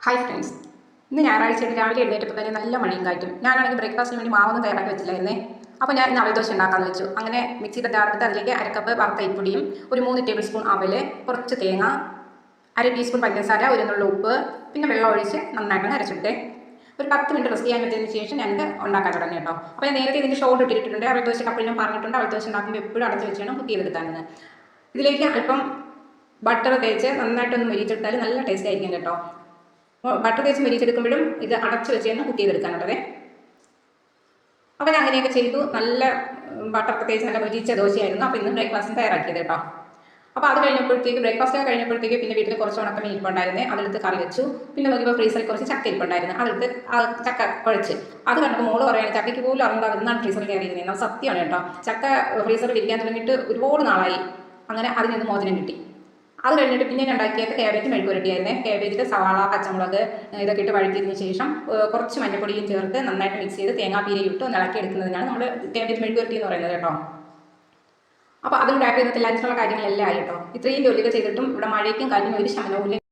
Hi friends, ഇന്ന് ഞായറാഴ്ചയായിട്ട് രാവിലെ എഴുന്നേറ്റപ്പോൾ തന്നെ നല്ല മഴയും കാറ്റും. ഞാനാണെങ്കിൽ ബ്രേക്ക്ഫാസ്റ്റിന് വേണ്ടി മാവൊന്നും തയ്യാറാക്കി വെച്ചില്ലായിരുന്നേ. അപ്പോൾ ഞാൻ ഇന്ന് അവൽദോശ ഉണ്ടാക്കാമെന്ന് വെച്ചു. അങ്ങനെ മിക്സിയുടെ ജാറിട്ട് അതിലേക്ക് അരക്കപ്പ് വറുത്ത അരിപ്പൊടിയും ഒരു 3 ടേബിൾ സ്പൂൺ അവല്, കുറച്ച് തേങ്ങ, 1/2 ടീസ്പൂൺ പഞ്ചസാര, ഒരു നുള്ള ഉപ്പ്, പിന്നെ വെള്ളം ഒഴിച്ച് നന്നായിട്ടൊന്ന് അരച്ചിട്ടെ ഒരു 10 മിനിറ്റ് റെസ്റ്റ് ചെയ്യാൻ വെച്ചതിന് ശേഷം ഞാനിത് ഉണ്ടാക്കാൻ തുടങ്ങി കേട്ടോ. അപ്പോൾ ഞാൻ നേരത്തെ ഇതിൻ്റെ ഷോർട്ട് ഇട്ടിട്ടുണ്ട്. അവൽദോശ അപ്പോൾ ഞാൻ പറഞ്ഞിട്ടുണ്ട് അവൽദോശ ഉണ്ടാക്കുമ്പോൾ എപ്പോഴും അടച്ച് വെച്ച് വേണം കുക്ക് ചെയ്തെടുക്കാനെന്ന്. ഇതിലേക്ക് അല്പം ബട്ടർ തേച്ച് നന്നായിട്ടൊന്ന് മൊരിച്ചെടുത്താൽ നല്ല ടേസ്റ്റ് ആയിരിക്കും കേട്ടോ. ബട്ടർ തേച്ച് മൊരിച്ചെടുക്കുമ്പോഴും ഇത് അടച്ചു വെച്ച് തന്നെ കുക്ക് ചെയ്തെടുക്കാനുള്ളത്. അപ്പോൾ ഞാൻ അങ്ങനെയൊക്കെ ചെയ്തു. നല്ല ബട്ടർ തേച്ച് നല്ല മൊരിച്ച ദോശയായിരുന്നു. അപ്പോൾ ഇന്ന് ബ്രേക്ക്ഫാസ്റ്റിന് തയ്യാറാക്കിയത് കേട്ടോ. അപ്പോൾ അത് കഴിഞ്ഞപ്പോഴത്തേക്ക് ബ്രേക്ക്ഫാസ്റ്റ് കഴിഞ്ഞപ്പോഴത്തേക്ക് പിന്നെ വീട്ടിൽ കുറച്ച് ഉണക്ക ഇരിപ്പുണ്ടായിരുന്നേ, അതെടുത്ത് കറി വെച്ചു. പിന്നെ നോക്കിയപ്പോൾ ഫ്രീസറിൽ കുറച്ച് ചക്ക ഇരിപ്പുണ്ടായിരുന്നു, അതെടുത്ത് ചക്ക കുഴച്ച്. അത് കണ്ടപ്പോൾ മോള് പറയുകയാണ് ചക്കയ്ക്ക് പോലും അറിയാതെ എന്നാണ് ഫ്രീസറിൽ കയറിയിരുന്നത്. അത് സത്യമാണ് കേട്ടോ. ചക്ക ഫ്രീസറിൽ ഇരിക്കാൻ തുടങ്ങിയിട്ട് ഒരുപാട് നാളായി. അങ്ങനെ അതിൽ നിന്ന് മോചനം കിട്ടി. അത് കഴിഞ്ഞിട്ട് പിന്നെ ഉണ്ടാക്കിയത് കാബേജ് മെഴുക്കുരട്ടിയായിരുന്നേ. കാബേജിൽ സവാള, പച്ചമുളക് ഇതൊക്കെ ഇട്ട് വഴറ്റിയതിന് ശേഷം കുറച്ച് മഞ്ഞപ്പൊടിയും ചേർത്ത് നന്നായിട്ട് മിക്സ് ചെയ്ത് തേങ്ങാപ്പീരയും ഇട്ട് ഇളക്കി എടുക്കുന്നതിനാണ് നമ്മൾ കാബേജ് മെഴുക്കുരട്ടി എന്ന് പറയുന്നത് കേട്ടോ. അപ്പോൾ അതും ഉണ്ടാക്കി ഇന്നത്തെ ലഞ്ചിനുള്ള കാര്യങ്ങളെല്ലാം ആയി കേട്ടോ. ഇത്രയും ജോലിയൊക്കെ ചെയ്തിട്ടും ഇവിടെ മഴയ്ക്കും കാറ്റിനും ഒരു ശമനവും